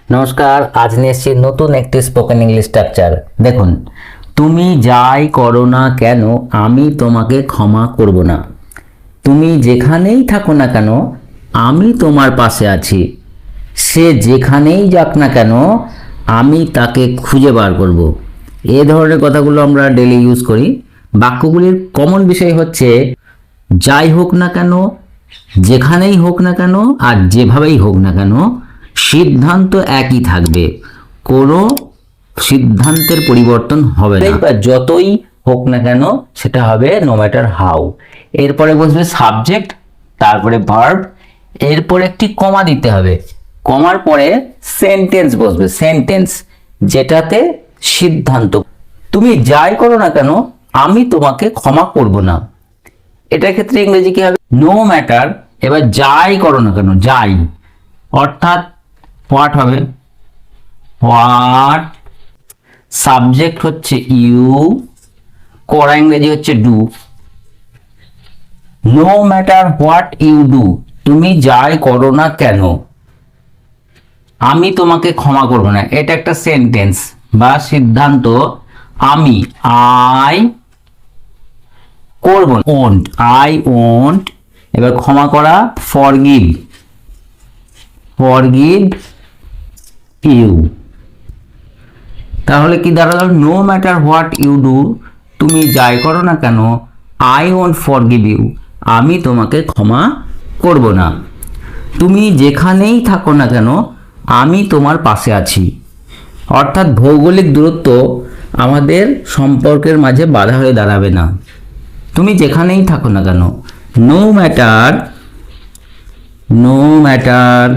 নমস্কার, আজ নিয়ে এসেছি নতুন একটি স্পোকেন ইংলিশ স্ট্রাকচার। দেখুন, তুমি যাই করো না কেন আমি তোমাকে ক্ষমা করব না। তুমি যেখানেই থাকো না কেন আমি তোমার পাশে আছি। সে যেখানেই যাক না কেন আমি তাকে খুঁজে বার করব। এ ধরনের কথাগুলো আমরা ডেলি ইউজ করি। বাক্যগুলির কমন বিষয় হচ্ছে যাই হোক না কেন, যেখানেই হোক না কেন আর যেভাবেই হোক না কেন সিদ্ধান্ত একই থাকবে, কোনো সিদ্ধান্তের পরিবর্তন হবে না। বা যতই হোক না কেন সেটা হবে নো ম্যাটার হাউ। এরপরে বসবে সাবজেক্ট, তারপরে ভার্ব, এরপরে একটি কমা দিতে হবে। কমার পরে সেন্টেন্স বসবে, সেন্টেন্স যেটাতে সিদ্ধান্ত। তুমি যাই করো না কেন আমি তোমাকে ক্ষমা করব না। এটার ক্ষেত্রে ইংরেজি কি হবে? No matter. এবার যাই করো না কেন, যাই অর্থাৎ হোয়াট হবে, হোয়াট। সাবজেক্ট হচ্ছে ইউ, করা ইংরেজি হচ্ছে do. No matter what you do, তুমি যাই করো না কেন আমি তোমাকে ক্ষমা করব না। এটা একটা সেন্টেন্স বা সিদ্ধান্ত। আমি আই করব, ওন্ট, আই ওন্ট। এবার ক্ষমা করা, ফরগিভ, ফরগিভ ইউ। তাহলে কি দাঁড়ালো? No matter what you do, তুমি যাই করো না কেন আই ওন্ট ফরগিভ ইউ, আমি তোমাকে ক্ষমা করব না। তুমি যেখানেই থাকো না কেন আমি তোমার পাশে আছি। অর্থাৎ ভৌগোলিক দূরত্ব আমাদের সম্পর্কের মাঝে বাধা হয়ে দাঁড়াবে না। তুমি যেখানেই থাকো না কেন, নো ম্যাটার, নো ম্যাটার।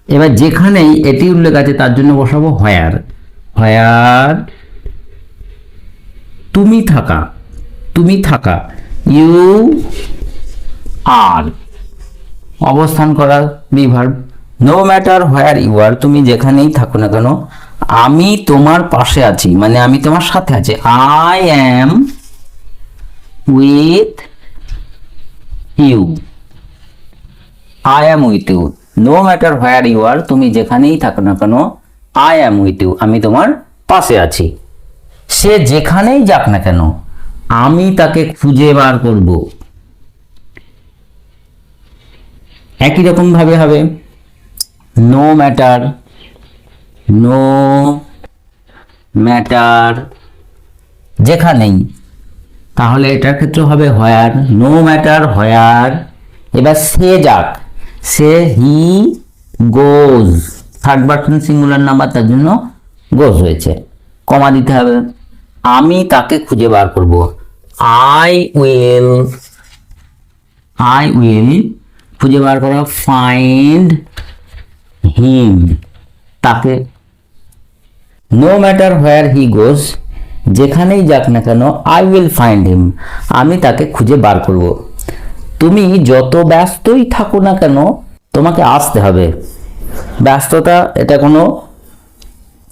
এবার যেখানেই এটি উল্লেখ আছে তার জন্য বসাবো হোয়ার, হোয়ার তুমি থাকা, তুমি থাকা, ইউ আর, অবস্থান করা be verb. No matter where you are, তুমি যেখানেই থাকো না কেন আমি তোমার পাশে আছি, মানে আমি তোমার সাথে আছি। I am with you, I am with you. No matter where you are, তুমি যেখানেই থাকো না কেন আই অ্যাম উইথ ইউ, আমি তোমার পাশে আছি। সে যেখানেই যাক না কেন আমি তাকে খুঁজে বার করব। একই রকম ভাবে হবে নো ম্যাটার, নো ম্যাটার যেখানেই, তাহলে এটার ক্ষেত্রে হবে হোয়ার, নো ম্যাটার হোয়ার। এবার সে যাক, সে হি গোজ, থার্ড পারসন সিঙ্গুলার নাম্বার তার জন্য গোজ হয়েছে, কমা দিতে হবে। আমি তাকে খুঁজে বার করব, আই উইল, আই উইল খুঁজে বার করা, ফাইন্ড হিম, তাকে। নো ম্যাটার হোয়ার হি গোজ, যেখানেই যাক না কেন আই উইল ফাইন্ড হিম, আমি তাকে খুঁজে বার করব। তুমি যত ব্যস্তই থাকো না কেন তোমাকে আসতে হবে। ব্যস্ততা এটা কোনো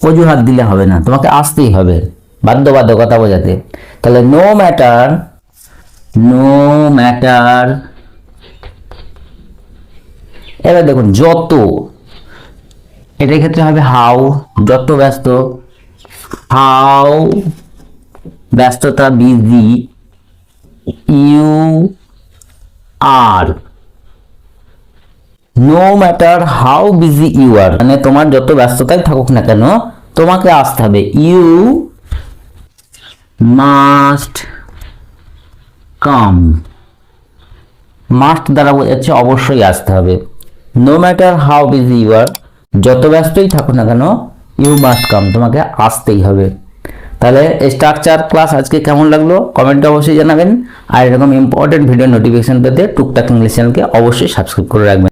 অজুহাত দিলে হবে না, তোমাকে আসতেই হবে, বাধ্যবাধকতা বোঝাতে। তাহলে নো ম্যাটার, নো ম্যাটার। এবার দেখুন যত, এটার ক্ষেত্রে হবে হাউ, যত ব্যস্ত, হাউ ব্যস্ততা, busy, you are. No matter how busy you are, মানে তোমার যত ব্যস্ততায় থাকুক না কেন তোমাকে আসতে হবে। ইউ মাস্ট কাম, মাস্ট দ্বারা বোঝাচ্ছে অবশ্যই আসতে হবে। No matter how busy you are, যত ব্যস্তই থাকুক না কেন ইউ মাস্ট কাম, তোমাকে আসতেই হবে। তাহলে স্ট্রাকচার ক্লাস আজকে কেমন লাগলো কমেন্টে অবশ্যই জানাবেন। আর এরকম ইম্পর্টেন্ট ভিডিও নোটিফিকেশন পেতে টুকটাক ইংলিশ চ্যানেলকে অবশ্যই সাবস্ক্রাইব করে রাখবেন।